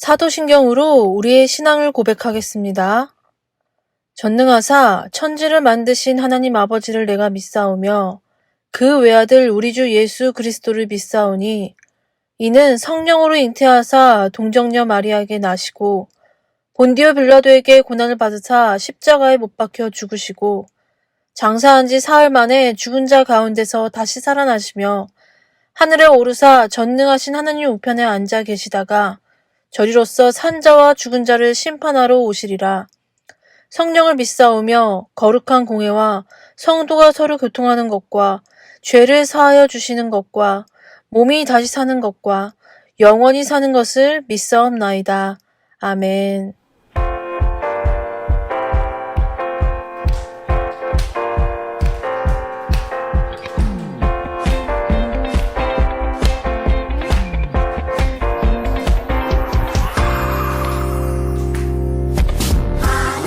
사도신경으로 우리의 신앙을 고백하겠습니다. 전능하사 천지를 만드신 하나님 아버지를 내가 믿사오며 그 외아들 우리 주 예수 그리스도를 믿사오니 이는 성령으로 잉태하사 동정녀 마리아에게 나시고 본디오 빌라도에게 고난을 받으사 십자가에 못 박혀 죽으시고 장사한 지 사흘 만에 죽은 자 가운데서 다시 살아나시며 하늘에 오르사 전능하신 하나님 우편에 앉아 계시다가 저리로서 산 자와 죽은 자를 심판하러 오시리라. 성령을 믿사오며 거룩한 공회와 성도가 서로 교통하는 것과 죄를 사하여 주시는 것과 몸이 다시 사는 것과 영원히 사는 것을 믿사옵나이다. 아멘.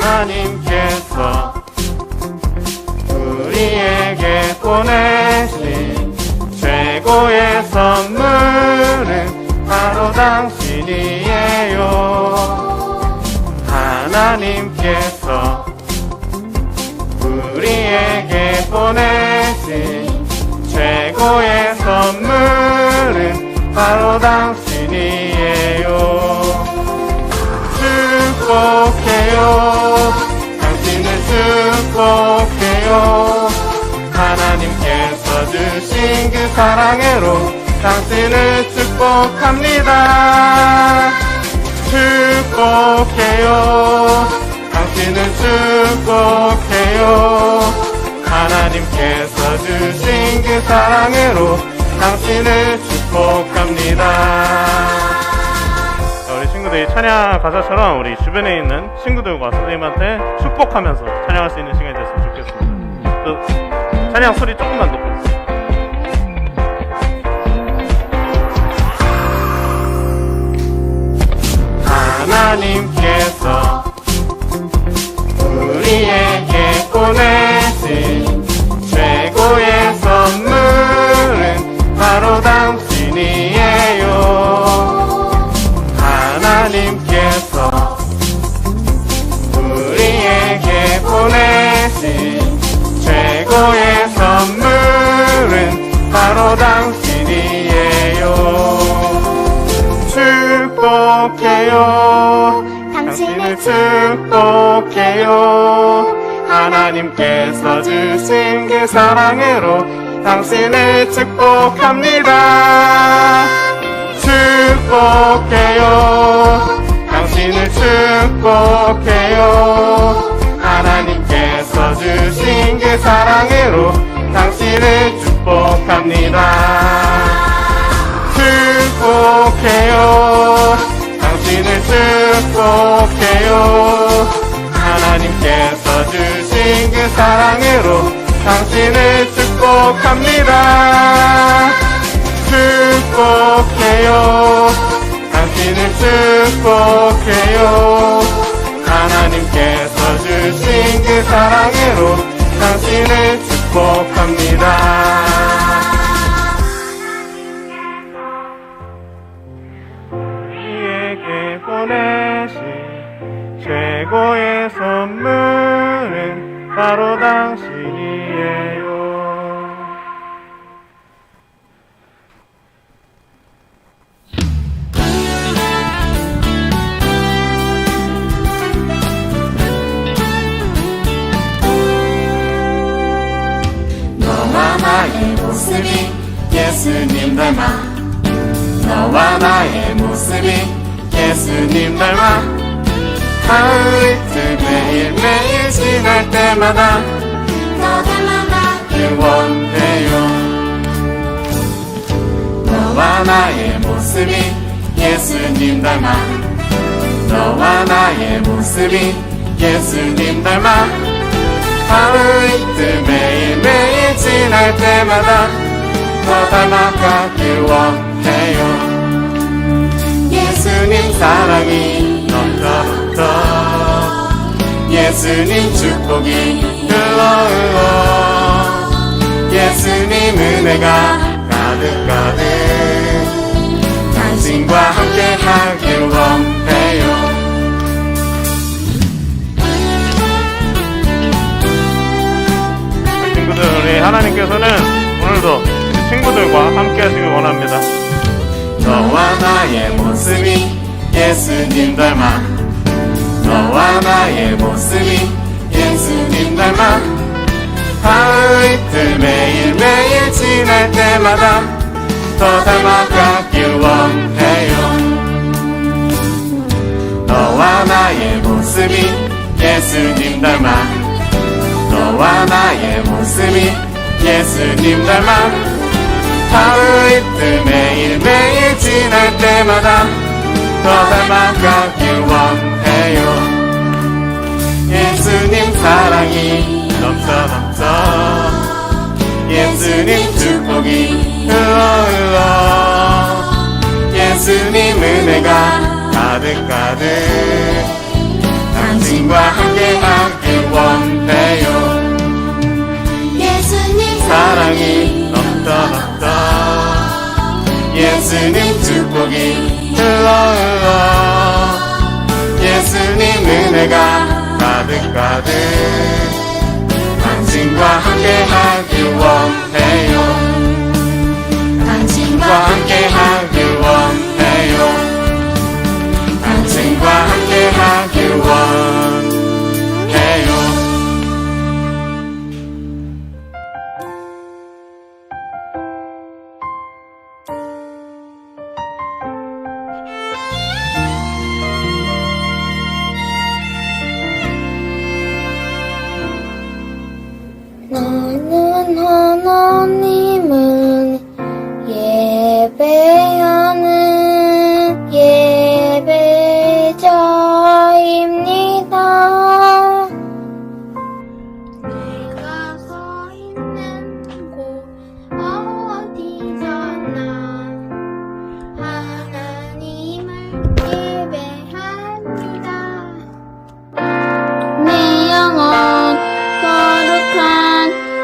하나님께서 우리에게 보내신 최고의 선물은 바로 당신이에요. 하나님께서 우리에게 보내신 최고의 선물은 바로 당신이에요. 축복해요. 당신을 축복해요. 하나님께서 주신 그 사랑으로 당신을 축복합니다. 축복해요. 당신을 축복해요. 하나님께서 주신 그 사랑으로 당신을 축복합니다. 우리 친구들이 찬양 가사처럼 우리 주변에 있는 친구들과 선생님한테 축복하면서 찬양할 수 있는 시간이 됐으면 좋겠습니다. 또 찬양 소리 조금만 높여주세요. 하나님께서 우리에게 보내신 최고의 선물은 바로 당신이에요. 하나님께서 우리에게 보내신 최고의 선물은 바로 당신이에요. 축복해요. 당신을 축복해요. 하나님께서 주신 그 사랑으로 당신을 축복합니다. 축복해요. 당신을 축복해요. 하나님께서 주신 그 사랑으로 당신을 축복합니다. 축복해요. 당신을 축복해요. 하나님께서 주신 그 사랑으로 당신을 축복합니다. 축복해요. 당신을 축복해요. 하나님께서 주신 그 사랑으로 당신을 축복합니다. 우리에게 보내신 최고의 선물은 바로 당신이에요. 너와 나의 모습이 예수님 닮아. 너와 나의 모습이 예수님 닮아. 하루이틀 매일매일 지날 때마다 너 닮아가길 원해요. 너와 나의 모습이 예수님 닮아. 너와 나의 모습이 예수님 닮아. 하루이틀 매일매일 지날 때마다 더 닮아가길 원해요. 예수님 사랑이 넘쳐넘쳐 예수님 축복이 흘러흘러 예수님 은혜가 가득가득 당신과 함께 하길 원해 하나님께서는 오늘도 친구들과 함께 하시길 원합니다. 너와 나의 모습이 예수님 닮아 너와 나의 모습이 예수님 닮아 하루 이틀 매일매일 지날 때마다 더 닮아가길 원해요. 너와 나의 모습이 예수님 닮아 너와 나의 모습이 예수님 닮아 하루 이틀 매일매일 지날 때마다 더 닮아가길 원해요. 예수님 사랑이 넘쳐 예수님 축복이 흘러 예수님 은혜가 가득가득 당신과 함께하길 원해요. 예수님 사랑이 넘쳐 예수님 축복이 흘러 예수님 은혜가 가득가득 당신과 함께하길 원해요. 당신과 함께하길 원해요. 당신과 함께하길 원해요. 나는 하나님을 예배하는 예배자입니다. 내가 서 있는 곳 어디서나 하나님을 예배합니다. 내 영혼 거룩한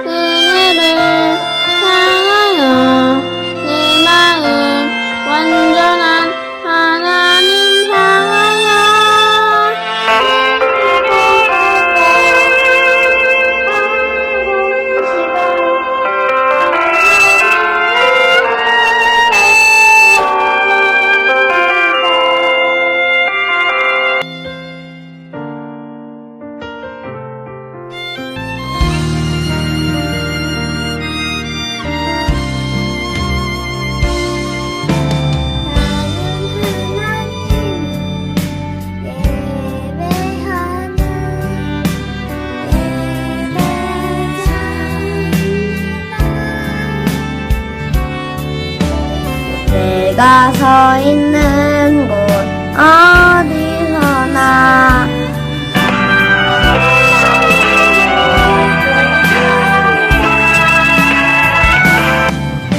은혜를 향하여 내 마음 완전한 하나님 향하여 내가 서 있는 곳 어디서나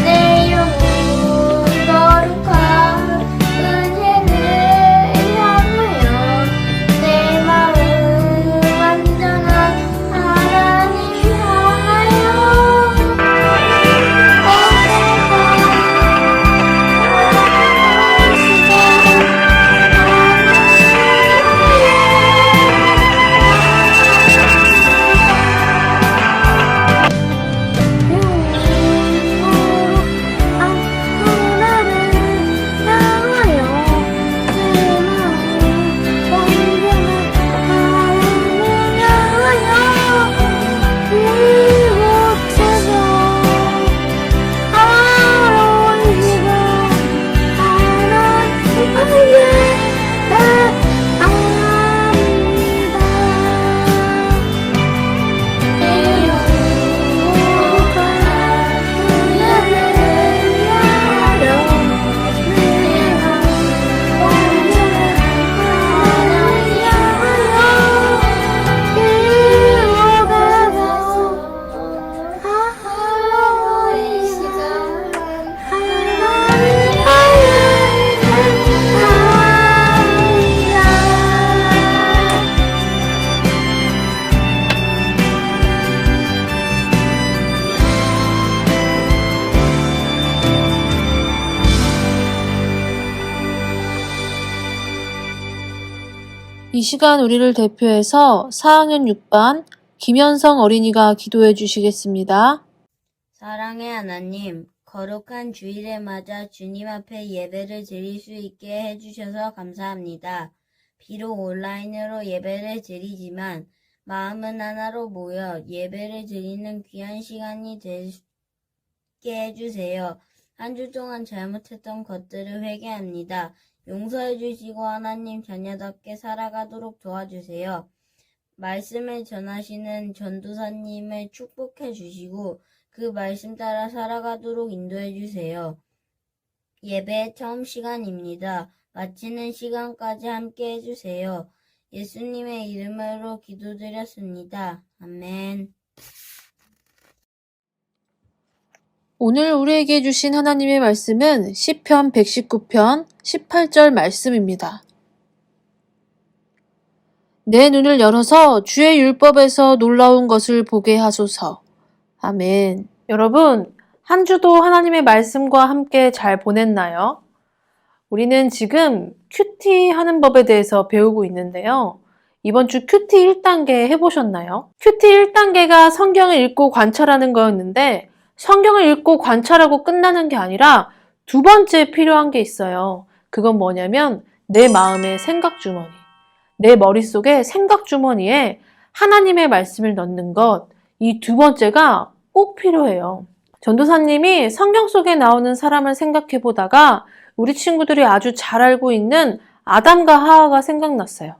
내 영혼 거룩한 은혜를 향하여 내 마음 완전한 하나님 향하여 이 시간 우리를 대표해서 4학년 6반 김현성 어린이가 기도해 주시겠습니다. 사랑의 하나님, 거룩한 주일에 맞아 주님 앞에 예배를 드릴 수 있게 해주셔서 감사합니다. 비록 온라인으로 예배를 드리지만 마음은 하나로 모여 예배를 드리는 귀한 시간이 되게 해주세요. 한 주 동안 잘못했던 것들을 회개합니다. 용서해 주시고 하나님 자녀답게 살아가도록 도와주세요. 말씀을 전하시는 전도사님을 축복해 주시고 그 말씀 따라 살아가도록 인도해 주세요. 예배의 처음 시간입니다. 마치는 시간까지 함께 해주세요. 예수님의 이름으로 기도드렸습니다. 아멘. 오늘 우리에게 주신 하나님의 말씀은 시편 119편 18절 말씀입니다. 내 눈을 열어서 주의 율법에서 놀라운 것을 보게 하소서. 아멘. 여러분, 한 주도 하나님의 말씀과 함께 잘 보냈나요? 우리는 지금 큐티 하는 법에 대해서 배우고 있는데요. 이번 주 큐티 1단계 해보셨나요? 큐티 1단계가 성경을 읽고 관찰하는 거였는데 성경을 읽고 관찰하고 끝나는 게 아니라 두 번째 필요한 게 있어요. 그건 뭐냐면 내 마음의 생각 주머니. 내 머릿속에 생각 주머니에 하나님의 말씀을 넣는 것. 이 두 번째가 꼭 필요해요. 전도사님이 성경 속에 나오는 사람을 생각해 보다가 우리 친구들이 아주 잘 알고 있는 아담과 하와가 생각났어요.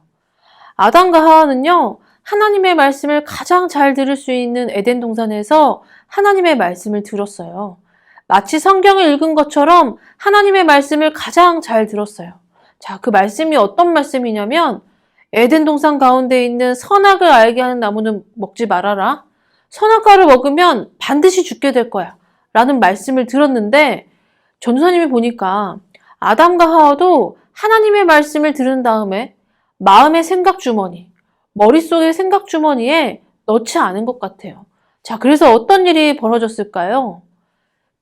아담과 하와는요, 하나님의 말씀을 가장 잘 들을 수 있는 에덴 동산에서 하나님의 말씀을 들었어요. 마치 성경을 읽은 것처럼 하나님의 말씀을 가장 잘 들었어요. 자, 그 말씀이 어떤 말씀이냐면 에덴 동산 가운데 있는 선악을 알게 하는 나무는 먹지 말아라. 선악과를 먹으면 반드시 죽게 될 거야. 라는 말씀을 들었는데 전도사님이 보니까 아담과 하와도 하나님의 말씀을 들은 다음에 마음의 생각 주머니, 머릿속의 생각 주머니에 넣지 않은 것 같아요. 자, 그래서 어떤 일이 벌어졌을까요?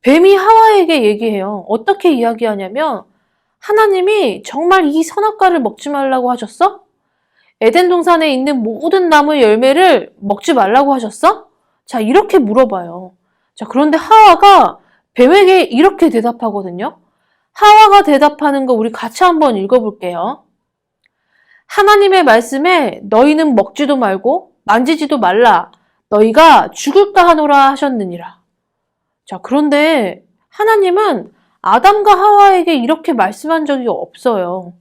뱀이 하와에게 얘기해요. 어떻게 이야기하냐면 하나님이 정말 이 선악과를 먹지 말라고 하셨어? 에덴 동산에 있는 모든 나무의 열매를 먹지 말라고 하셨어? 자, 이렇게 물어봐요. 자, 그런데 하와가 뱀에게 이렇게 대답하거든요. 하와가 대답하는 거 우리 같이 한번 읽어볼게요. 하나님의 말씀에 너희는 먹지도 말고 만지지도 말라. 너희가 죽을까 하노라 하셨느니라. 자, 그런데 하나님은 아담과 하와에게 이렇게 말씀한 적이 없어요.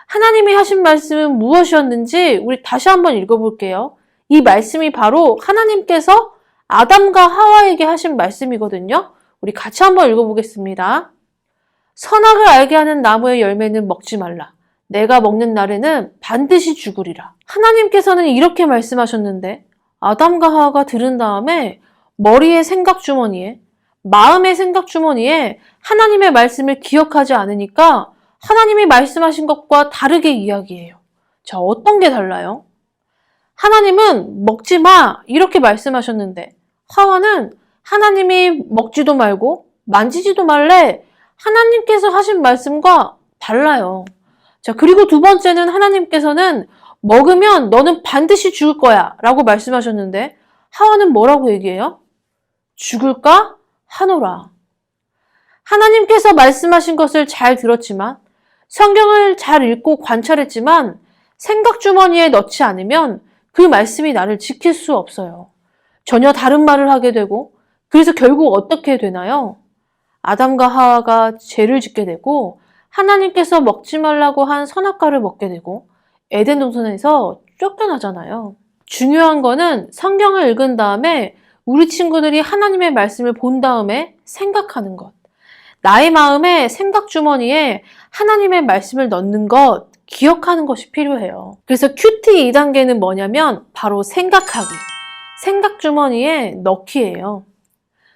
하나님이 하신 말씀은 무엇이었는지 우리 다시 한번 읽어볼게요. 이 말씀이 바로 하나님께서 아담과 하와에게 하신 말씀이거든요. 우리 같이 한번 읽어보겠습니다. 선악을 알게 하는 나무의 열매는 먹지 말라. 내가 먹는 날에는 반드시 죽으리라. 하나님께서는 이렇게 말씀하셨는데 아담과 하와가 들은 다음에 머리의 생각 주머니에, 마음의 생각 주머니에 하나님의 말씀을 기억하지 않으니까 하나님이 말씀하신 것과 다르게 이야기해요. 자, 어떤 게 달라요? 하나님은 먹지 마 이렇게 말씀하셨는데 하와는 하나님이 먹지도 말고 만지지도 말래 하나님께서 하신 말씀과 달라요. 자, 그리고 두 번째는 하나님께서는 먹으면 너는 반드시 죽을 거야 라고 말씀하셨는데 하와는 뭐라고 얘기해요? 죽을까 하노라. 하나님께서 말씀하신 것을 잘 들었지만 성경을 잘 읽고 관찰했지만 생각 주머니에 넣지 않으면 그 말씀이 나를 지킬 수 없어요. 전혀 다른 말을 하게 되고 그래서 결국 어떻게 되나요? 아담과 하와가 죄를 짓게 되고 하나님께서 먹지 말라고 한 선악과를 먹게 되고 에덴 동산에서 쫓겨나잖아요. 중요한 거는 성경을 읽은 다음에 우리 친구들이 하나님의 말씀을 본 다음에 생각하는 것. 나의 마음에 생각 주머니에 하나님의 말씀을 넣는 것, 기억하는 것이 필요해요. 그래서 큐티 2단계는 뭐냐면 바로 생각하기. 생각 주머니에 넣기예요.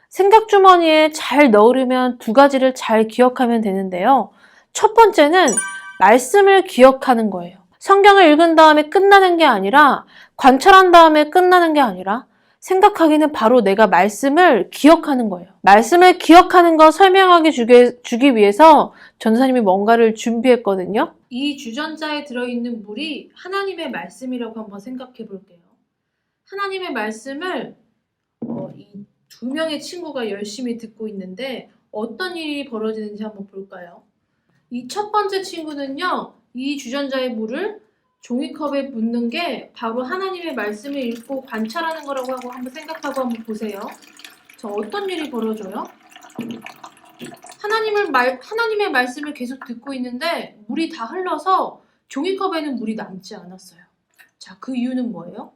생각 주머니에 잘 넣으려면 두 가지를 잘 기억하면 되는데요. 첫 번째는 말씀을 기억하는 거예요. 성경을 읽은 다음에 끝나는 게 아니라 관찰한 다음에 끝나는 게 아니라 생각하기는 바로 내가 말씀을 기억하는 거예요. 말씀을 기억하는 거 설명하게 주기 위해서 전도사님이 뭔가를 준비했거든요. 이 주전자에 들어있는 물이 하나님의 말씀이라고 한번 생각해 볼게요. 하나님의 말씀을 이 두 명의 친구가 열심히 듣고 있는데 어떤 일이 벌어지는지 한번 볼까요? 이 첫 번째 친구는요, 이 주전자의 물을 종이컵에 붓는 게 바로 하나님의 말씀을 읽고 관찰하는 거라고 하고 한번 생각하고 한번 보세요. 자, 어떤 일이 벌어져요? 하나님의 말씀을 계속 듣고 있는데 물이 다 흘러서 종이컵에는 물이 남지 않았어요. 자, 그 이유는 뭐예요?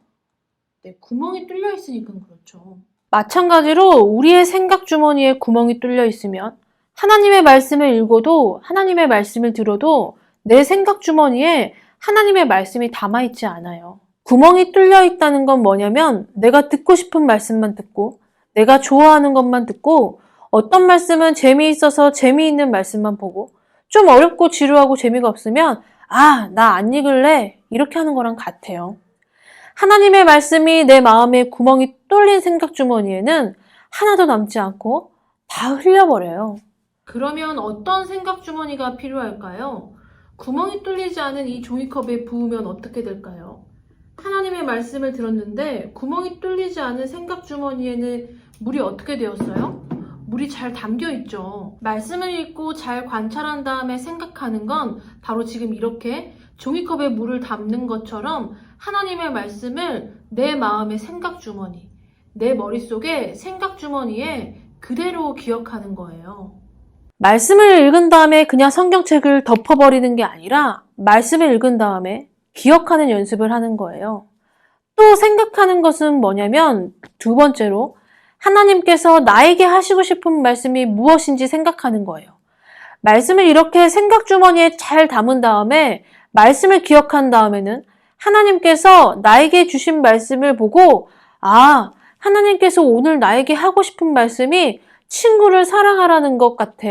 네, 구멍이 뚫려 있으니까 그렇죠. 마찬가지로 우리의 생각 주머니에 구멍이 뚫려 있으면 하나님의 말씀을 읽어도 하나님의 말씀을 들어도 내 생각 주머니에 하나님의 말씀이 담아있지 않아요. 구멍이 뚫려 있다는 건 뭐냐면 내가 듣고 싶은 말씀만 듣고 내가 좋아하는 것만 듣고 어떤 말씀은 재미있어서 재미있는 말씀만 보고 좀 어렵고 지루하고 재미가 없으면 나 안 읽을래 이렇게 하는 거랑 같아요. 하나님의 말씀이 내 마음에 구멍이 뚫린 생각 주머니에는 하나도 남지 않고 다 흘려버려요. 그러면 어떤 생각 주머니가 필요할까요? 구멍이 뚫리지 않은 이 종이컵에 부으면 어떻게 될까요? 하나님의 말씀을 들었는데 구멍이 뚫리지 않은 생각 주머니에는 물이 어떻게 되었어요? 물이 잘 담겨 있죠. 말씀을 읽고 잘 관찰한 다음에 생각하는 건 바로 지금 이렇게 종이컵에 물을 담는 것처럼 하나님의 말씀을 내 마음의 생각 주머니, 내 머릿속에 생각 주머니에 그대로 기억하는 거예요. 말씀을 읽은 다음에 그냥 성경책을 덮어버리는 게 아니라 말씀을 읽은 다음에 기억하는 연습을 하는 거예요. 또 생각하는 것은 뭐냐면 두 번째로 하나님께서 나에게 하시고 싶은 말씀이 무엇인지 생각하는 거예요. 말씀을 이렇게 생각 주머니에 잘 담은 다음에 말씀을 기억한 다음에는 하나님께서 나에게 주신 말씀을 보고 하나님께서 오늘 나에게 하고 싶은 말씀이 친구를 사랑하라는 것 같아.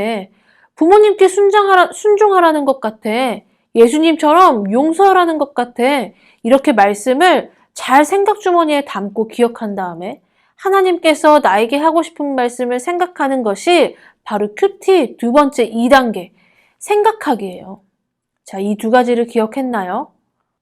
부모님께 순종하라는 것 같아. 예수님처럼 용서하라는 것 같아. 이렇게 말씀을 잘 생각 주머니에 담고 기억한 다음에 하나님께서 나에게 하고 싶은 말씀을 생각하는 것이 바로 큐티 두 번째 2단계 생각하기예요. 자, 이 두 가지를 기억했나요?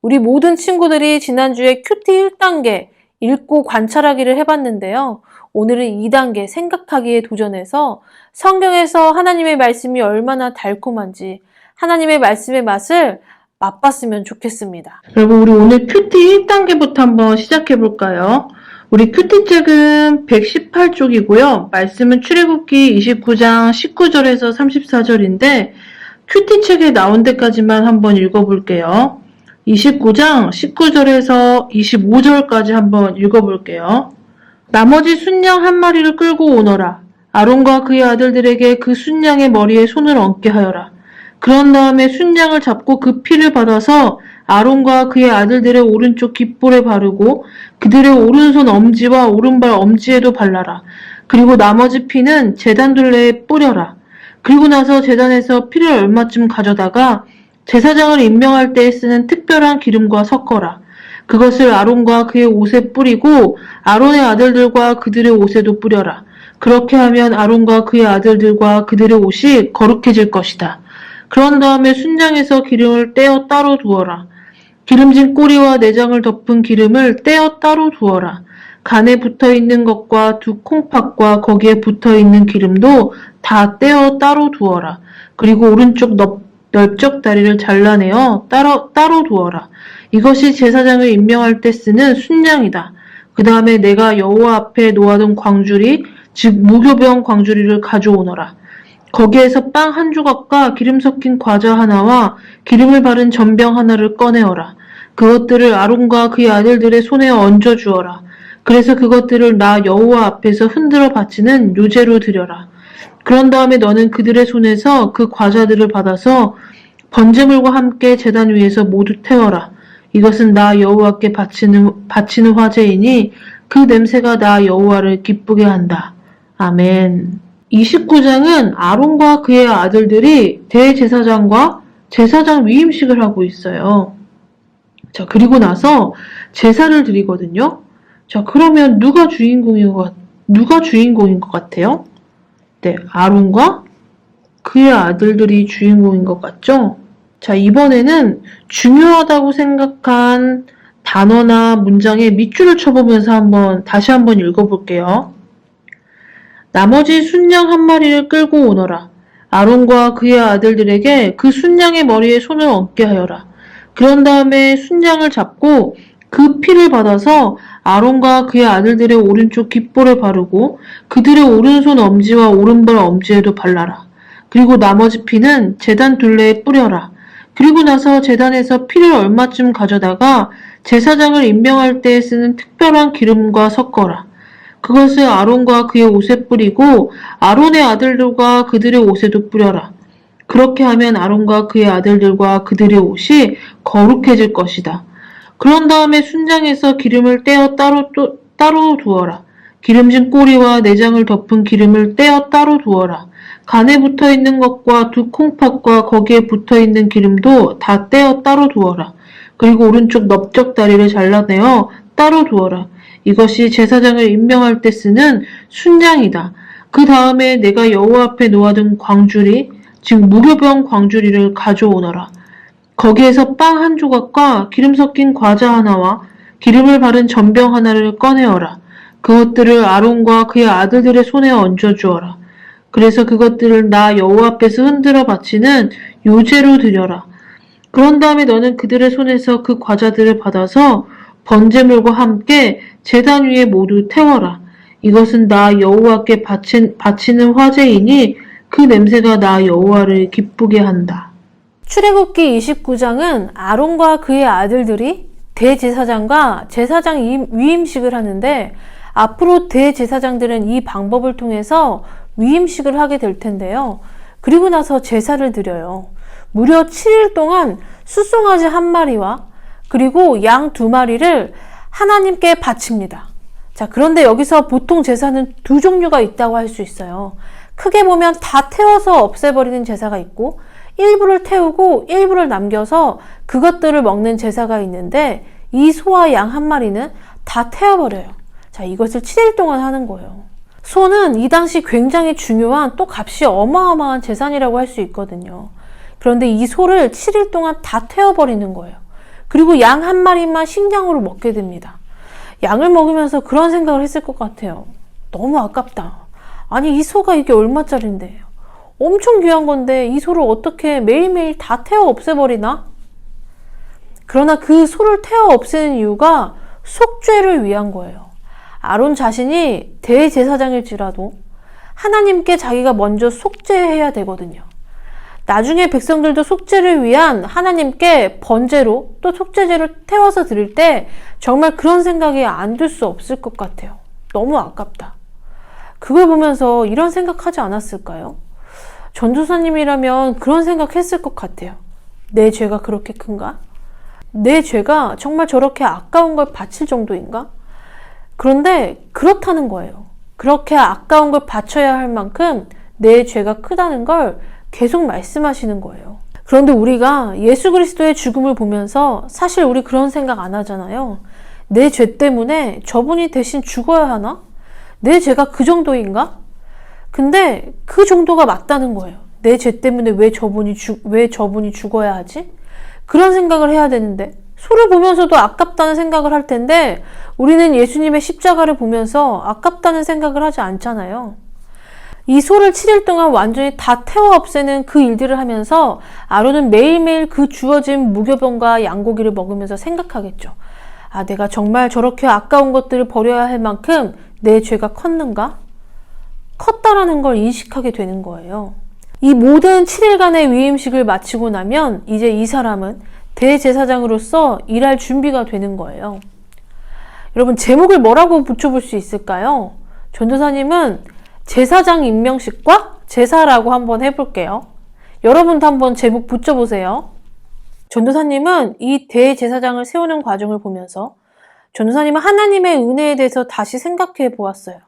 우리 모든 친구들이 지난주에 큐티 1단계 읽고 관찰하기를 해봤는데요. 오늘은 2단계 생각하기에 도전해서 성경에서 하나님의 말씀이 얼마나 달콤한지 하나님의 말씀의 맛을 맛봤으면 좋겠습니다. 여러분, 우리 오늘 큐티 1단계부터 한번 시작해볼까요? 우리 큐티 책은 118쪽이고요. 말씀은 출애굽기 29장 19절에서 34절인데 큐티 책에 나온 데까지만 한번 읽어볼게요. 29장 19절에서 25절까지 한번 읽어볼게요. 나머지 순양 한 마리를 끌고 오너라. 아론과 그의 아들들에게 그 순양의 머리에 손을 얹게 하여라. 그런 다음에 순양을 잡고 그 피를 받아서 아론과 그의 아들들의 오른쪽 깃볼에 바르고 그들의 오른손 엄지와 오른발 엄지에도 발라라. 그리고 나머지 피는 제단 둘레에 뿌려라. 그리고 나서 제단에서 피를 얼마쯤 가져다가 제사장을 임명할 때에 쓰는 특별한 기름과 섞어라. 그것을 아론과 그의 옷에 뿌리고 아론의 아들들과 그들의 옷에도 뿌려라. 그렇게 하면 아론과 그의 아들들과 그들의 옷이 거룩해질 것이다. 그런 다음에 순장에서 기름을 떼어 따로 두어라. 기름진 꼬리와 내장을 덮은 기름을 떼어 따로 두어라. 간에 붙어있는 것과 두 콩팥과 거기에 붙어있는 기름도 다 떼어 따로 두어라. 그리고 오른쪽 넓적 다리를 잘라내어 따로 두어라. 이것이 제사장을 임명할 때 쓰는 순양이다. 그 다음에 내가 여호와 앞에 놓아둔 광주리, 즉 무교병 광주리를 가져오너라. 거기에서 빵 한 조각과 기름 섞인 과자 하나와 기름을 바른 전병 하나를 꺼내어라. 그것들을 아론과 그의 아들들의 손에 얹어 주어라. 그래서 그것들을 나 여호와 앞에서 흔들어 바치는 요제로 드려라. 그런 다음에 너는 그들의 손에서 그 과자들을 받아서 번제물과 함께 제단 위에서 모두 태워라. 이것은 나 여호와께 바치는 화제이니 그 냄새가 나 여호와를 기쁘게 한다. 아멘. 29장은 아론과 그의 아들들이 대제사장과 제사장 위임식을 하고 있어요. 자, 그리고 나서 제사를 드리거든요. 자, 그러면 누가 주인공인 것 같아요? 네, 아론과 그의 아들들이 주인공인 것 같죠? 자, 이번에는 중요하다고 생각한 단어나 문장에 밑줄을 쳐보면서 다시 한번 읽어볼게요. 나머지 순양 한 마리를 끌고 오너라. 아론과 그의 아들들에게 그 순양의 머리에 손을 얹게 하여라. 그런 다음에 순양을 잡고 그 피를 받아서 아론과 그의 아들들의 오른쪽 귓볼에 바르고 그들의 오른손 엄지와 오른발 엄지에도 발라라. 그리고 나머지 피는 제단 둘레에 뿌려라. 그리고 나서 제단에서 피를 얼마쯤 가져다가 제사장을 임명할 때 쓰는 특별한 기름과 섞어라. 그것을 아론과 그의 옷에 뿌리고 아론의 아들들과 그들의 옷에도 뿌려라. 그렇게 하면 아론과 그의 아들들과 그들의 옷이 거룩해질 것이다. 그런 다음에 순장에서 기름을 떼어 따로 두어라. 기름진 꼬리와 내장을 덮은 기름을 떼어 따로 두어라. 간에 붙어있는 것과 두 콩팥과 거기에 붙어있는 기름도 다 떼어 따로 두어라. 그리고 오른쪽 넓적 다리를 잘라내어 따로 두어라. 이것이 제사장을 임명할 때 쓰는 순장이다. 그 다음에 내가 여호와 앞에 놓아둔 광주리, 즉 무교병 광주리를 가져오너라. 거기에서 빵 한 조각과 기름 섞인 과자 하나와 기름을 바른 전병 하나를 꺼내어라. 그것들을 아론과 그의 아들들의 손에 얹어주어라. 그래서 그것들을 나 여호와 앞에서 흔들어 바치는 요제로 드려라. 그런 다음에 너는 그들의 손에서 그 과자들을 받아서 번제물과 함께 제단 위에 모두 태워라. 이것은 나 여호와께 바치는 화제이니 그 냄새가 나 여호와를 기쁘게 한다. 출애굽기 29장은 아론과 그의 아들들이 대제사장과 제사장 위임식을 하는데 앞으로 대제사장들은 이 방법을 통해서 위임식을 하게 될 텐데요. 그리고 나서 제사를 드려요. 무려 7일 동안 숫송아지 한 마리와 그리고 양 2마리를 하나님께 바칩니다. 자, 그런데 여기서 보통 제사는 두 종류가 있다고 할 수 있어요. 크게 보면 다 태워서 없애버리는 제사가 있고 일부를 태우고 일부를 남겨서 그것들을 먹는 제사가 있는데 이 소와 양 한 마리는 다 태워버려요. 자, 이것을 7일 동안 하는 거예요. 소는 이 당시 굉장히 중요한 또 값이 어마어마한 재산이라고 할 수 있거든요. 그런데 이 소를 7일 동안 다 태워버리는 거예요. 그리고 양 한 마리만 식량으로 먹게 됩니다. 양을 먹으면서 그런 생각을 했을 것 같아요. 너무 아깝다. 아니, 이 소가 이게 얼마짜린데? 엄청 귀한 건데 이 소를 어떻게 매일매일 다 태워 없애버리나? 그러나 그 소를 태워 없애는 이유가 속죄를 위한 거예요. 아론 자신이 대제사장일지라도 하나님께 자기가 먼저 속죄해야 되거든요. 나중에 백성들도 속죄를 위한 하나님께 번제로 또 속죄제를 태워서 드릴 때 정말 그런 생각이 안 들 수 없을 것 같아요. 너무 아깝다. 그걸 보면서 이런 생각하지 않았을까요? 전도사님이라면 그런 생각했을 것 같아요. 내 죄가 그렇게 큰가? 내 죄가 정말 저렇게 아까운 걸 바칠 정도인가? 그런데 그렇다는 거예요. 그렇게 아까운 걸 바쳐야 할 만큼 내 죄가 크다는 걸 계속 말씀하시는 거예요. 그런데 우리가 예수 그리스도의 죽음을 보면서 사실 우리 그런 생각 안 하잖아요. 내 죄 때문에 저분이 대신 죽어야 하나? 내 죄가 그 정도인가? 근데 그 정도가 맞다는 거예요. 내 죄 때문에 왜 저분이 죽어야 하지? 그런 생각을 해야 되는데 소를 보면서도 아깝다는 생각을 할 텐데 우리는 예수님의 십자가를 보면서 아깝다는 생각을 하지 않잖아요. 이 소를 7일 동안 완전히 다 태워 없애는 그 일들을 하면서 아론은 매일매일 그 주어진 무교병과 양고기를 먹으면서 생각하겠죠. 아, 내가 정말 저렇게 아까운 것들을 버려야 할 만큼 내 죄가 컸는가? 컸다라는 걸 인식하게 되는 거예요. 이 모든 7일간의 위임식을 마치고 나면 이제 이 사람은 대제사장으로서 일할 준비가 되는 거예요. 여러분, 제목을 뭐라고 붙여볼 수 있을까요? 전도사님은 제사장 임명식과 제사라고 한번 해볼게요. 여러분도 한번 제목 붙여보세요. 전도사님은 이 대제사장을 세우는 과정을 보면서 전도사님은 하나님의 은혜에 대해서 다시 생각해 보았어요.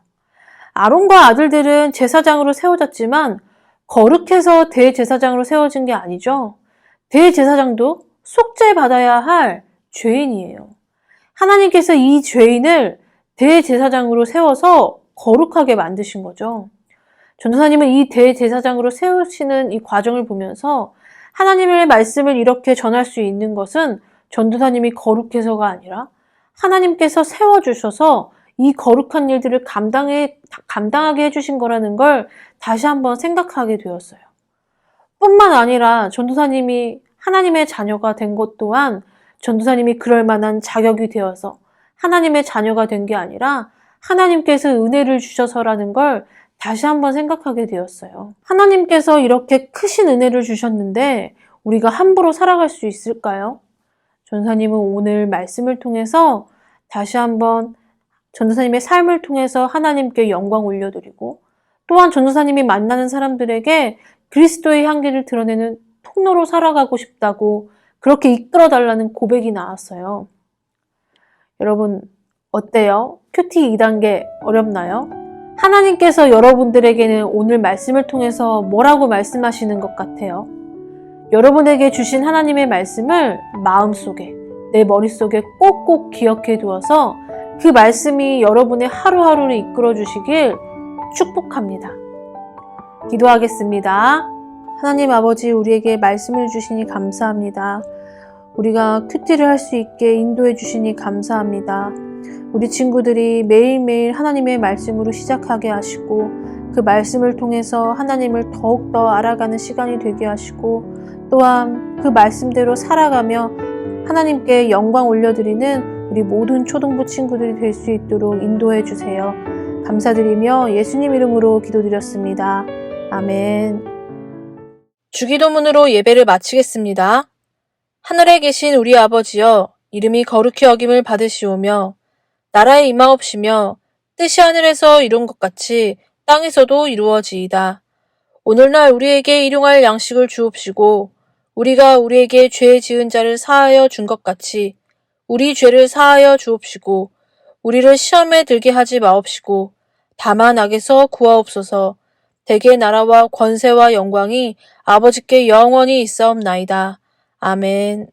아론과 아들들은 제사장으로 세워졌지만 거룩해서 대제사장으로 세워진 게 아니죠. 대제사장도 속죄받아야 할 죄인이에요. 하나님께서 이 죄인을 대제사장으로 세워서 거룩하게 만드신 거죠. 전도사님은 이 대제사장으로 세우시는 이 과정을 보면서 하나님의 말씀을 이렇게 전할 수 있는 것은 전도사님이 거룩해서가 아니라 하나님께서 세워주셔서 이 거룩한 일들을 감당하게 해주신 거라는 걸 다시 한번 생각하게 되었어요. 뿐만 아니라 전도사님이 하나님의 자녀가 된 것 또한 전도사님이 그럴 만한 자격이 되어서 하나님의 자녀가 된 게 아니라 하나님께서 은혜를 주셔서라는 걸 다시 한번 생각하게 되었어요. 하나님께서 이렇게 크신 은혜를 주셨는데 우리가 함부로 살아갈 수 있을까요? 전도사님은 오늘 말씀을 통해서 다시 한번 전도사님의 삶을 통해서 하나님께 영광 올려드리고 또한 전도사님이 만나는 사람들에게 그리스도의 향기를 드러내는 통로로 살아가고 싶다고 그렇게 이끌어달라는 고백이 나왔어요. 여러분 어때요? 큐티 2단계 어렵나요? 하나님께서 여러분들에게는 오늘 말씀을 통해서 뭐라고 말씀하시는 것 같아요? 여러분에게 주신 하나님의 말씀을 마음속에, 내 머릿속에 꼭꼭 기억해 두어서 그 말씀이 여러분의 하루하루를 이끌어 주시길 축복합니다. 기도하겠습니다. 하나님 아버지, 우리에게 말씀을 주시니 감사합니다. 우리가 큐티를 할 수 있게 인도해 주시니 감사합니다. 우리 친구들이 매일매일 하나님의 말씀으로 시작하게 하시고 그 말씀을 통해서 하나님을 더욱더 알아가는 시간이 되게 하시고 또한 그 말씀대로 살아가며 하나님께 영광 올려드리는 우리 모든 초등부 친구들이 될 수 있도록 인도해 주세요. 감사드리며 예수님 이름으로 기도드렸습니다. 아멘. 주기도문으로 예배를 마치겠습니다. 하늘에 계신 우리 아버지여, 이름이 거룩히 여김을 받으시오며 나라의 임하옵시며 뜻이 하늘에서 이룬 것 같이 땅에서도 이루어지이다. 오늘날 우리에게 일용할 양식을 주옵시고 우리가 우리에게 죄 지은 자를 사하여 준 것 같이 우리 죄를 사하여 주옵시고 우리를 시험에 들게 하지 마옵시고 다만 악에서 구하옵소서. 대개 나라와 권세와 영광이 아버지께 영원히 있사옵나이다. 아멘.